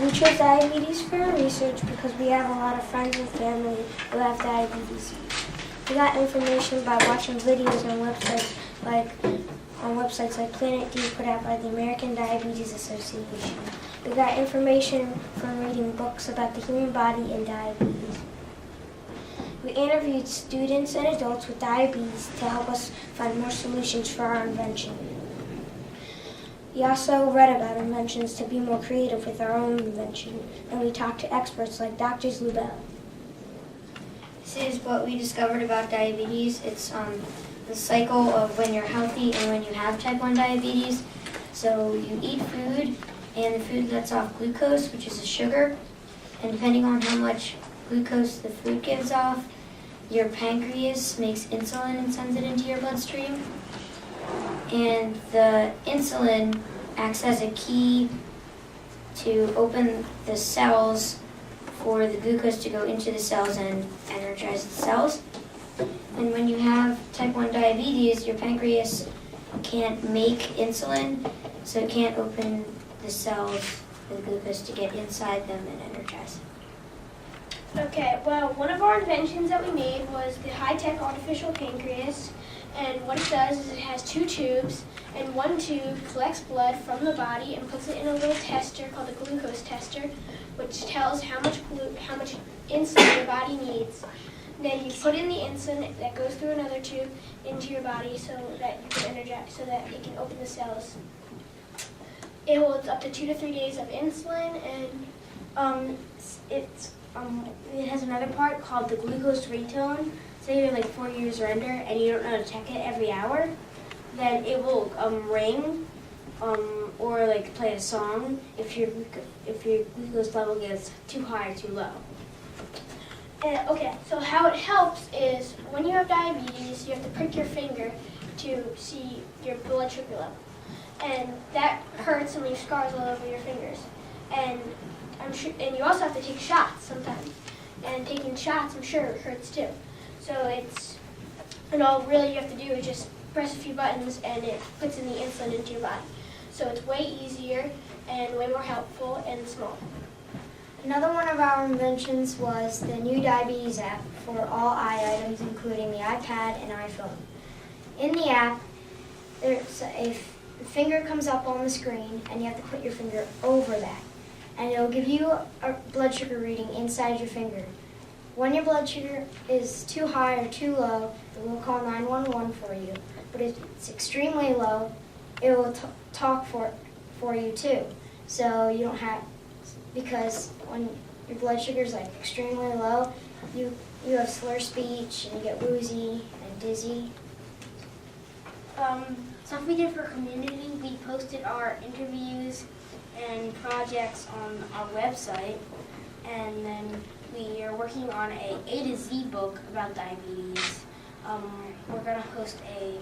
We chose diabetes for our research because we have a lot of friends and family who have diabetes. We got information by watching videos on websites like Planet D put out by the American Diabetes Association. We got information from reading books about the human body and diabetes. We interviewed students and adults with diabetes to help us find more solutions for our invention. We also read about inventions to be more creative with our own invention, and we talked to experts like Dr. Lubell. This is what we discovered about diabetes. It's the cycle of when you're healthy and when you have type 1 diabetes. So you eat food, and the food lets off glucose, which is a sugar, and depending on how much glucose the food gives off, your pancreas makes insulin and sends it into your bloodstream. And the insulin acts as a key to open the cells for the glucose to go into the cells and energize the cells. And when you have type 1 diabetes, your pancreas can't make insulin, so it can't open the cells for the glucose to get inside them and energize. Okay, well, one of our inventions that we made was the high-tech artificial pancreas. And what it does is it has two tubes, and one tube collects blood from the body and puts it in a little tester called a glucose tester, which tells how much insulin your body needs. Then you put in the insulin that goes through another tube into your body so that you can energize, so that it can open the cells. It holds up to 2 to 3 days of insulin, and it has another part called the glucose ringtone. Say you're like 4 years or under and you don't know to check it every hour, then it will ring or like play a song if your glucose level gets too high or too low. Okay, so how it helps is when you have diabetes, you have to prick your finger to see your blood sugar level. And that hurts and leaves scars all over your fingers. And you also have to take shots sometimes. And taking shots, I'm sure, hurts too. So all really you have to do is just press a few buttons and it puts in the insulin into your body. So it's way easier and way more helpful and small. Another one of our inventions was the new diabetes app for all eye items, including the iPad and iPhone. In the app, there's a finger comes up on the screen, and you have to put your finger over that. And it'll give you a blood sugar reading inside your finger. When your blood sugar is too high or too low, it will call 911 for you. But if it's extremely low, it will talk for you too. So you don't have, because when your blood sugar is like extremely low, you have slur speech and you get woozy and dizzy. Stuff we did for community, we posted our interviews and projects on our website, and then we are working on a to Z book about diabetes. We're going to host a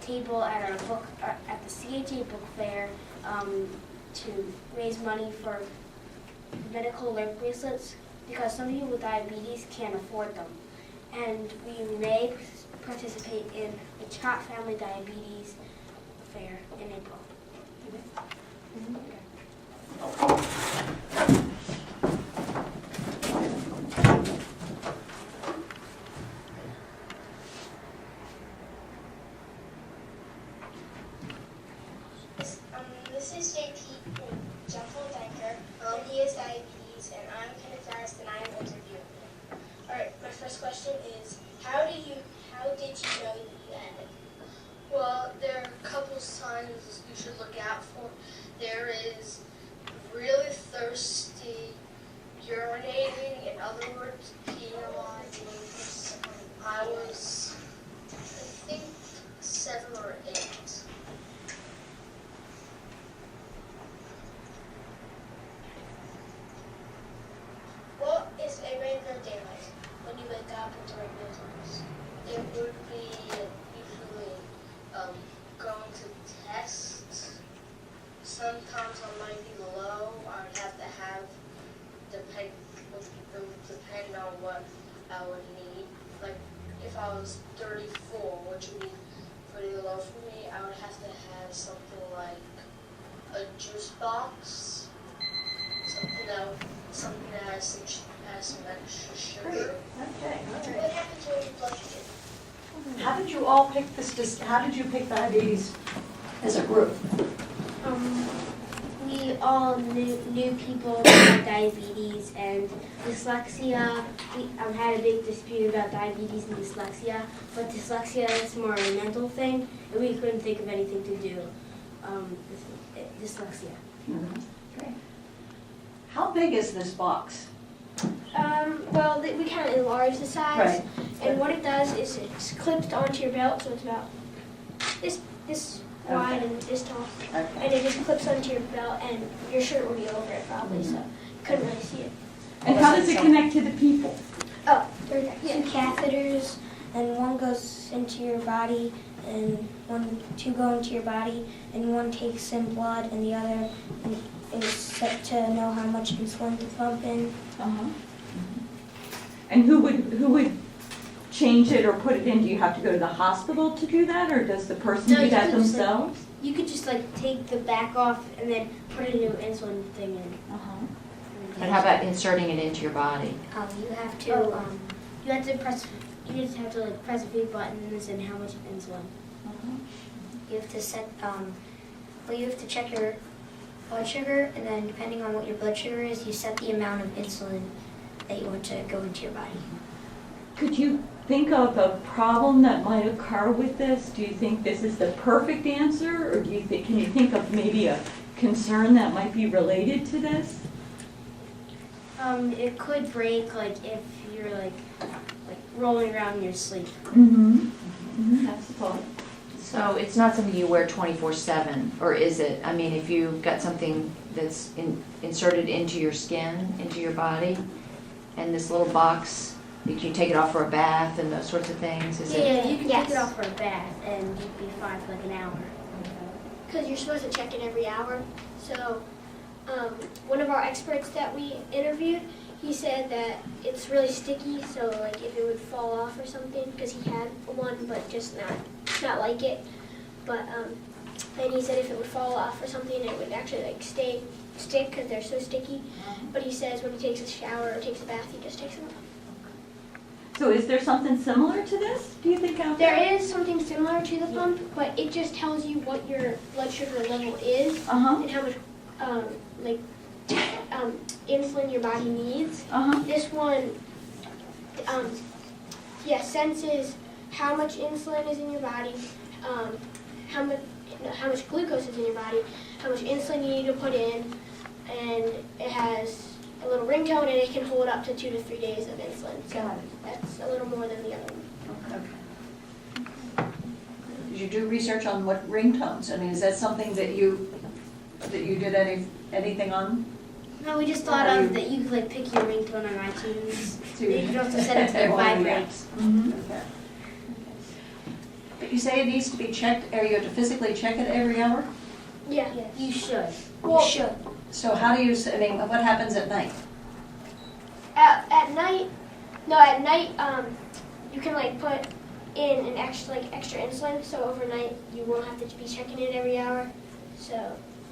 table at the CHA book fair to raise money for medical alert bracelets, because some people with diabetes can't afford them. And we may participate in the Scott Family Diabetes Fair in April. This is JP from Jeffel Denker, and he has diabetes, and I'm Kenneth Farris, and I am interviewing him. Alright, my first question is, how did you know that you had it? Well, there are a couple signs you should look out for. There is really thirsty, urinating, in other words, peeing a lot. I was, I think, 7 or 8. What is a regular day like when you wake up and during mealtimes? It would be usually going to tests. Sometimes I might be low. I would have to have, depend on what I would need. Like if I was 34, which would be pretty low for me, I would have to have something like a juice box, something out something that has some extra sugar. Great. Okay, all What right. happens when your blood sugar? How did you all pick this, how did you pick diabetes as a group? We all knew people who had diabetes and dyslexia. We had a big dispute about diabetes and dyslexia, but dyslexia is more a mental thing, and we couldn't think of anything to do with dyslexia. Okay. How big is this box? Well, we kind of enlarge the size, Right. and what it does is it's clipped onto your belt, so it's about this wide and this tall, Okay. and it just clips onto your belt, and your shirt will be over it probably, so you couldn't really see it. And how does it connect to the people? Oh, right there. Two catheters, and one goes into your body, and two go into your body, and one takes in blood, and the other is set to know how much insulin to pump in. Uh-huh. And who would change it or put it in? Do you have to go to the hospital to do that, or does the person No, do you that could just, like, themselves? You could just take the back off and then put a new insulin thing in. Uh-huh. And how about inserting it into your body? You have to, You have to press. You just have to press a few buttons and how much insulin. Uh-huh. you have to set, you have to check your blood sugar, and then depending on what your blood sugar is, you set the amount of insulin that you want to go into your body. Could you think of a problem that might occur with this? Do you think this is the perfect answer, or can you think of maybe a concern that might be related to this? It could break if you're rolling around in your sleep. Mm-hmm. Mm-hmm. That's the thought. So it's not something you wear 24/7, or is it? I mean, if you've got something that's inserted into your skin, into your body, and this little box, you take it off for a bath and those sorts of things, is it? Yeah, you can Yes. take it off for a bath and you'd be fine for an hour. Because you're supposed to check it every hour. So one of our experts that we interviewed, he said that it's really sticky, so if it would fall off or something, because he had one, but just not like it. But and he said if it would fall off or something, it would actually stick because they're so sticky. But he says when he takes a shower or takes a bath, he just takes them off. So is there something similar to this, do you think, out there? There is something similar to the pump, but it just tells you what your blood sugar level is Uh-huh, and how much insulin your body needs. uh-huh. This one, senses how much insulin is in your body, how much glucose is in your body, how much insulin you need to put in, and it has a little ringtone, and it can hold up to 2 to 3 days of insulin. So Got it. that's a little more than the other one. Okay. Did you do research on what ringtones? I mean, is that something that you did anything on? No, we just thought of that you could pick your ringtone on iTunes. You could also set it to Oh, vibrate. yes. Okay. But you say it needs to be checked, or you have to physically check it every hour? Yeah. You should. Well, So how do you, I mean, what happens at night? at night, you can put in an extra insulin, so overnight you won't have to be checking it every hour. So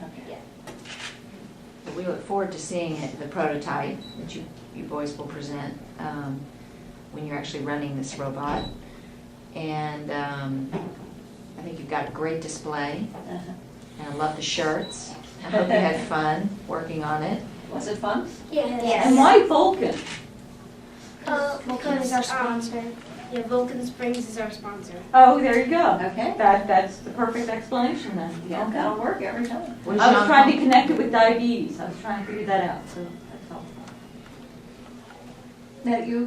Okay. yeah. We look forward to seeing it, the prototype that you boys will present when you're actually running this robot. And I think you've got a great display, Uh-huh. and I love the shirts. I hope you had fun working on it. Was it fun? Yeah. And why Vulcan? Vulcan is our sponsor. Yeah, Vulcan Springs is our sponsor. Oh, there you go. Okay. That's the perfect explanation then. Yeah, that'll work every time. What is I was John trying to call- connect it with diabetes. I was trying to figure that out, so that's all. Now, you,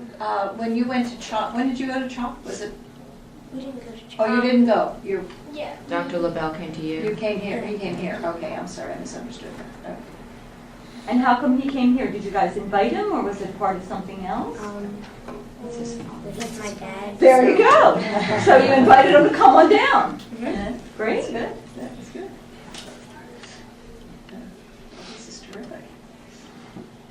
when you went to CHOP, when did you go to CHOP? Was it, We didn't go to church. oh, you didn't go? Yeah. Dr. LaBelle came to You you. came here, he came here. Okay, I'm sorry, I misunderstood. Okay. And how come he came here? Did you guys invite him, or was it part of something else? With my dad. There you go. So you invited him to come on down. That's Great. good, that's good. This is terrific.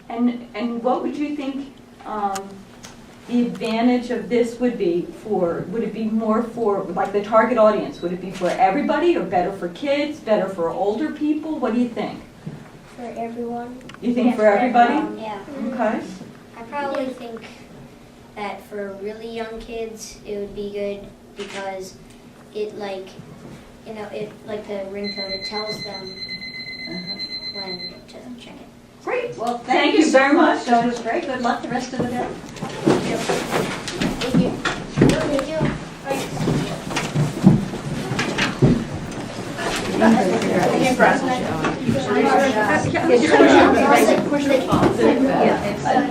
And what would you think the advantage of this would be for? Would it be more for, the target audience? Would it be for everybody, or better for kids, better for older people? What do you think? for everyone. You think for everybody? Yeah. Okay. I probably think that for really young kids, it would be good because it like, it like the ringtone, it tells them when to check it. Great, well, Thank thank you you so very much. much. That was great. Good luck the rest of the day. Thank you. Thank you. Yeah,